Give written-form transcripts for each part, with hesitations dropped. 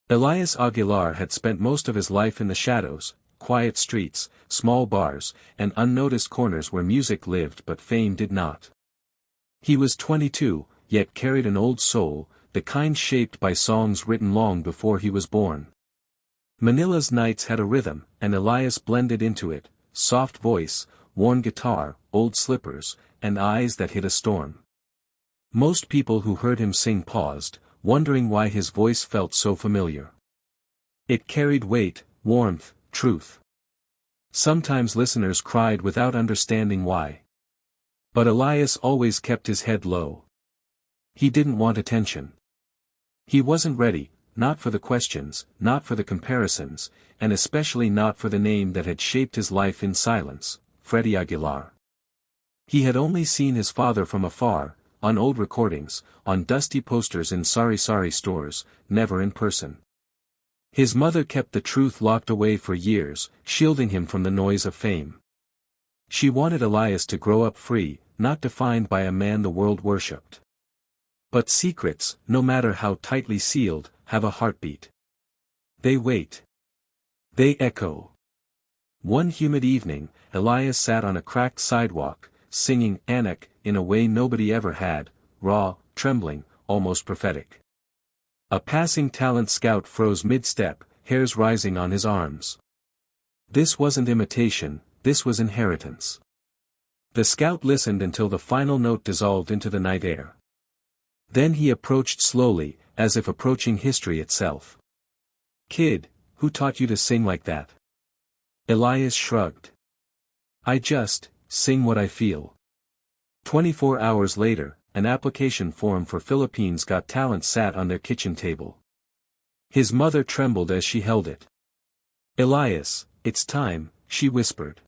Elias Aguilar had spent most of his life in the shadows, quiet streets, small bars, and unnoticed corners where music lived but fame did not. He was 22, yet carried an old soul, the kind shaped by songs written long before he was born. Manila's nights had a rhythm, and Elias blended into it, soft voice, worn guitar, old slippers, and eyes that hid a storm. Most people who heard him sing paused, wondering why his voice felt so familiar. It carried weight, warmth, truth. Sometimes listeners cried without understanding why. But Elias always kept his head low. He didn't want attention. He wasn't ready, not for the questions, not for the comparisons, and especially not for the name that had shaped his life in silence, Freddie Aguilar. He had only seen his father from afar, on old recordings, on dusty posters in sorry stores, never in person. His mother kept the truth locked away for years, shielding him from the noise of fame. She wanted Elias to grow up free, not defined by a man the world worshipped. But secrets, no matter how tightly sealed, have a heartbeat. They wait. They echo. One humid evening, Elias sat on a cracked sidewalk, singing Anak in a way nobody ever had, raw, trembling, almost prophetic. A passing talent scout froze mid-step, hairs rising on his arms. This wasn't imitation, this was inheritance. The scout listened until the final note dissolved into the night air. Then he approached slowly, as if approaching history itself. "Kid, who taught you to sing like that?" Elias shrugged. "I just sing what I feel." 24 hours later, an application form for Philippines Got Talent sat on their kitchen table. His mother trembled as she held it. "Elias, it's time," she whispered.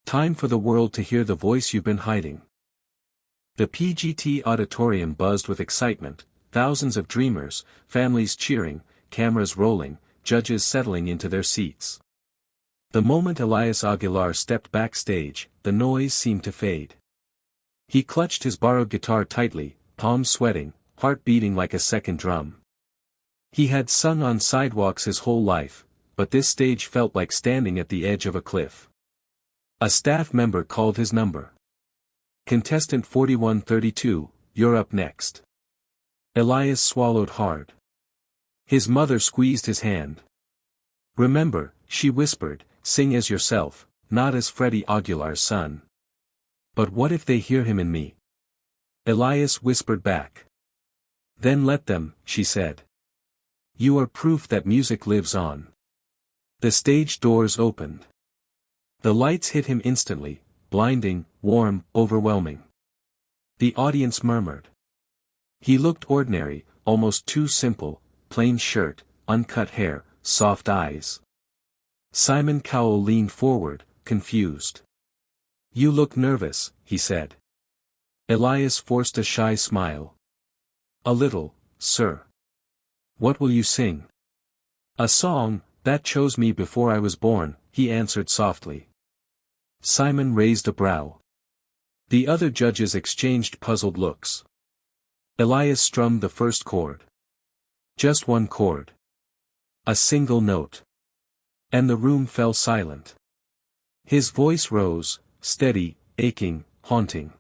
"Time for the world to hear the voice you've been hiding." The PGT auditorium buzzed with excitement, thousands of dreamers, families cheering, cameras rolling, judges settling into their seats. The moment Elias Aguilar stepped backstage, the noise seemed to fade. He clutched his borrowed guitar tightly, palms sweating, heart beating like a second drum. He had sung on sidewalks his whole life, but this stage felt like standing at the edge of a cliff. A staff member called his number. "Contestant 4132, you're up next." Elias swallowed hard. His mother squeezed his hand. "Remember," she whispered, "sing as yourself, not as Freddie Aguilar's son." "But what if they hear him in me?" Elias whispered back. "Then let them," she said. "You are proof that music lives on." The stage doors opened. The lights hit him instantly, blinding, warm, overwhelming. The audience murmured. He looked ordinary, almost too simple, plain shirt, uncut hair, soft eyes. Simon Cowell leaned forward, confused. "You look nervous," he said. Elias forced a shy smile. "A little, sir." "What will you sing?" "A song that chose me before I was born," he answered softly. Simon raised a brow. The other judges exchanged puzzled looks. Elias strummed the first chord. Just one chord. A single note. And the room fell silent. His voice rose, steady, aching, haunting.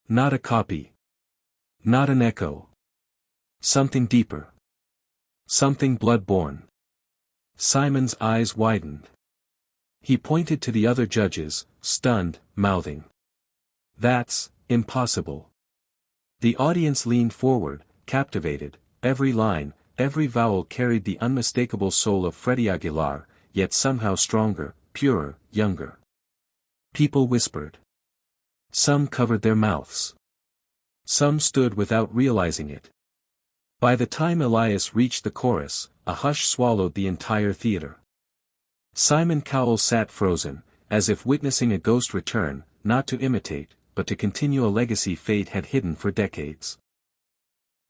Not a copy. Not an echo. Something deeper. Something blood-born. Simon's eyes widened. He pointed to the other judges, stunned, mouthing, "That's impossible." The audience leaned forward, captivated. Every line, every vowel carried the unmistakable soul of Freddie Aguilar, yet somehow stronger, purer, younger. People whispered. Some covered their mouths. Some stood without realizing it. By the time Elias reached the chorus, a hush swallowed the entire theater. Simon Cowell sat frozen, as if witnessing a ghost return, not to imitate, but to continue a legacy fate had hidden for decades.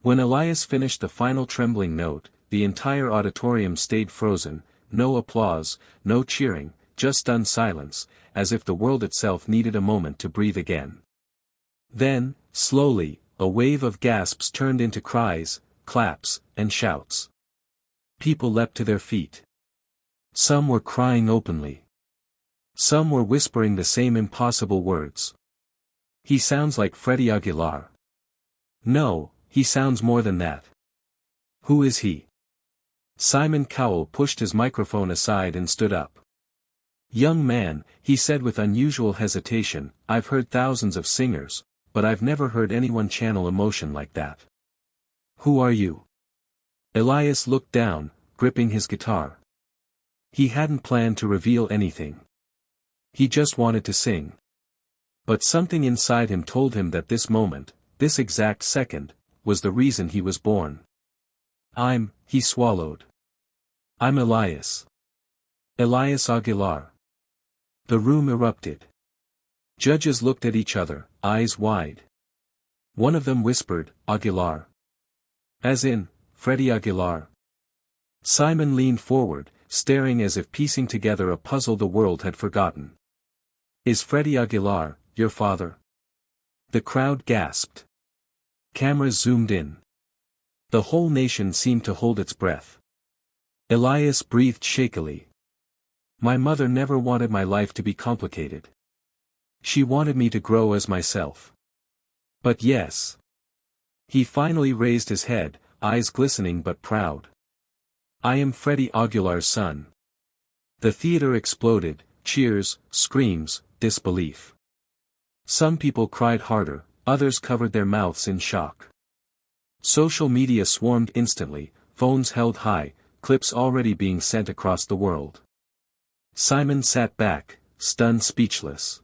When Elias finished the final trembling note, the entire auditorium stayed frozen, no applause, no cheering, just stunned silence, as if the world itself needed a moment to breathe again. Then, slowly, a wave of gasps turned into cries, claps, and shouts. People leapt to their feet. Some were crying openly. Some were whispering the same impossible words. He sounds like Freddie Aguilar. No, he sounds more than that. Who is he? Simon Cowell pushed his microphone aside and stood up. Young man, he said with unusual hesitation, I've heard thousands of singers, but I've never heard anyone channel emotion like that. Who are you? Elias looked down, gripping his guitar. He hadn't planned to reveal anything. He just wanted to sing. But something inside him told him that this moment, this exact second, was the reason he was born. He swallowed. I'm Elias. Elias Aguilar. The room erupted. Judges looked at each other, eyes wide. One of them whispered, Aguilar. As in, Freddie Aguilar. Simon leaned forward, staring as if piecing together a puzzle the world had forgotten. Is Freddie Aguilar, your father? The crowd gasped. Cameras zoomed in. The whole nation seemed to hold its breath. Elias breathed shakily. My mother never wanted my life to be complicated. She wanted me to grow as myself. But yes. He finally raised his head, eyes glistening but proud. I am Freddie Aguilar's son. The theater exploded, cheers, screams, disbelief. Some people cried harder, others covered their mouths in shock. Social media swarmed instantly, phones held high, clips already being sent across the world. Simon sat back, stunned, speechless.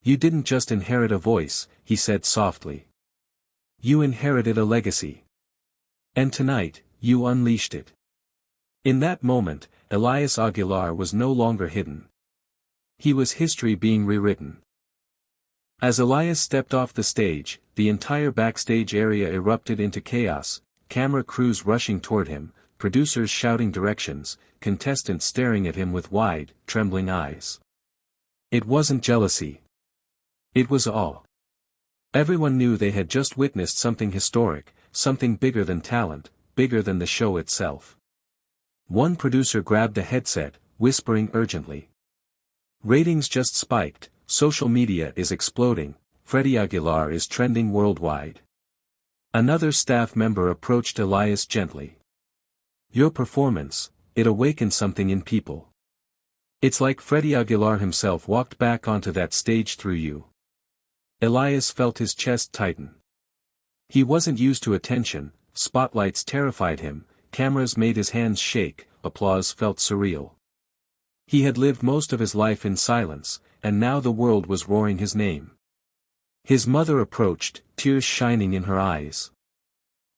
You didn't just inherit a voice, he said softly. You inherited a legacy. And tonight, you unleashed it. In that moment, Elias Aguilar was no longer hidden. He was history being rewritten. As Elias stepped off the stage, the entire backstage area erupted into chaos, camera crews rushing toward him, producers shouting directions, contestants staring at him with wide, trembling eyes. It wasn't jealousy. It was awe. Everyone knew they had just witnessed something historic, something bigger than talent, bigger than the show itself. One producer grabbed a headset, whispering urgently. Ratings just spiked, social media is exploding, Freddie Aguilar is trending worldwide. Another staff member approached Elias gently. Your performance, it awakened something in people. It's like Freddie Aguilar himself walked back onto that stage through you. Elias felt his chest tighten. He wasn't used to attention, spotlights terrified him, cameras made his hands shake, applause felt surreal. He had lived most of his life in silence, and now the world was roaring his name. His mother approached, tears shining in her eyes.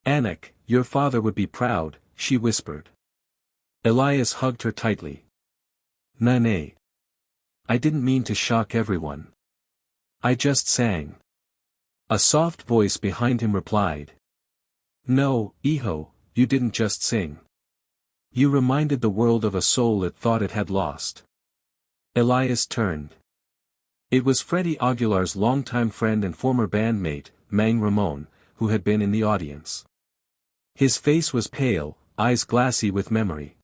Anak, your father would be proud, she whispered. Elias hugged her tightly. Nane. I didn't mean to shock everyone. I just sang. A soft voice behind him replied. No, Iho, you didn't just sing. You reminded the world of a soul it thought it had lost. Elias turned. It was Freddie Aguilar's longtime friend and former bandmate, Mang Ramon, who had been in the audience. His face was pale, eyes glassy with memory.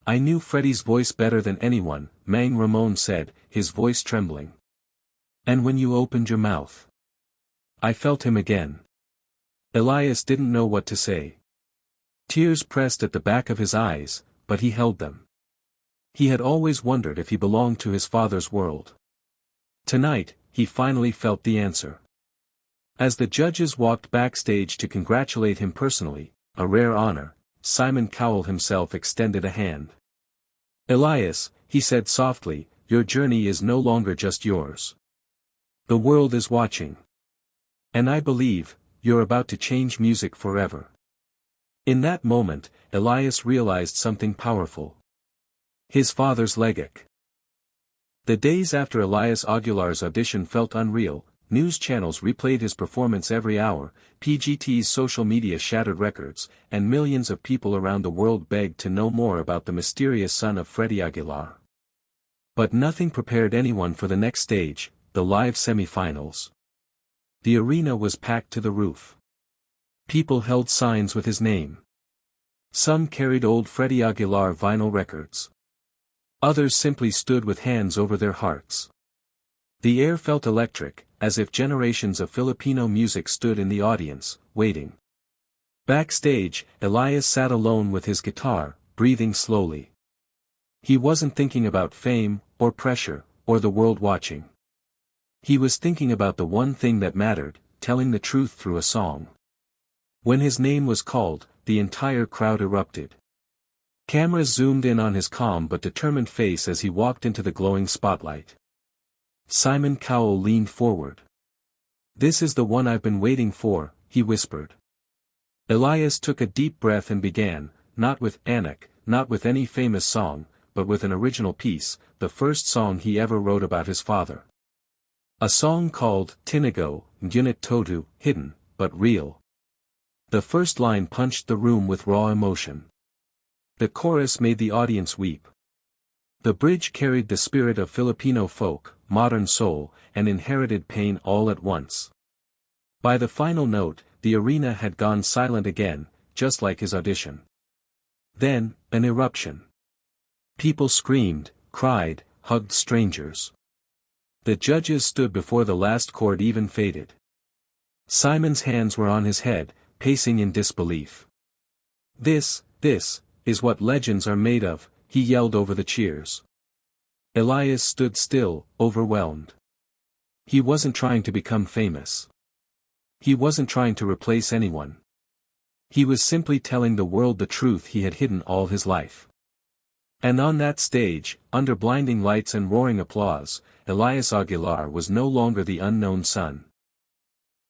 I knew Freddie's voice better than anyone, Mang Ramon said, his voice trembling. And when you opened your mouth, I felt him again. Elias didn't know what to say. Tears pressed at the back of his eyes, but he held them. He had always wondered if he belonged to his father's world. Tonight, he finally felt the answer. As the judges walked backstage to congratulate him personally, a rare honor, Simon Cowell himself extended a hand. Elias, he said softly, your journey is no longer just yours. The world is watching. And I believe, you're about to change music forever. In that moment, Elias realized something powerful. His father's legacy. The days after Elias Aguilar's audition felt unreal, news channels replayed his performance every hour, PGT's social media shattered records, and millions of people around the world begged to know more about the mysterious son of Freddie Aguilar. But nothing prepared anyone for the next stage, the live semi-finals. The arena was packed to the roof. People held signs with his name. Some carried old Freddie Aguilar vinyl records. Others simply stood with hands over their hearts. The air felt electric, as if generations of Filipino music stood in the audience, waiting. Backstage, Elias sat alone with his guitar, breathing slowly. He wasn't thinking about fame, or pressure, or the world watching. He was thinking about the one thing that mattered, telling the truth through a song. When his name was called, the entire crowd erupted. Cameras zoomed in on his calm but determined face as he walked into the glowing spotlight. Simon Cowell leaned forward. "This is the one I've been waiting for," he whispered. Elias took a deep breath and began, not with Anak, not with any famous song, but with an original piece, the first song he ever wrote about his father. A song called Tinago, Ngunit Totu, hidden, but real. The first line punched the room with raw emotion. The chorus made the audience weep. The bridge carried the spirit of Filipino folk, modern soul, and inherited pain all at once. By the final note, the arena had gone silent again, just like his audition. Then, an eruption. People screamed, cried, hugged strangers. The judges stood before the last chord even faded. Simon's hands were on his head, pacing in disbelief. This is what legends are made of," he yelled over the cheers. Elias stood still, overwhelmed. He wasn't trying to become famous. He wasn't trying to replace anyone. He was simply telling the world the truth he had hidden all his life. And on that stage, under blinding lights and roaring applause, Elias Aguilar was no longer the unknown son.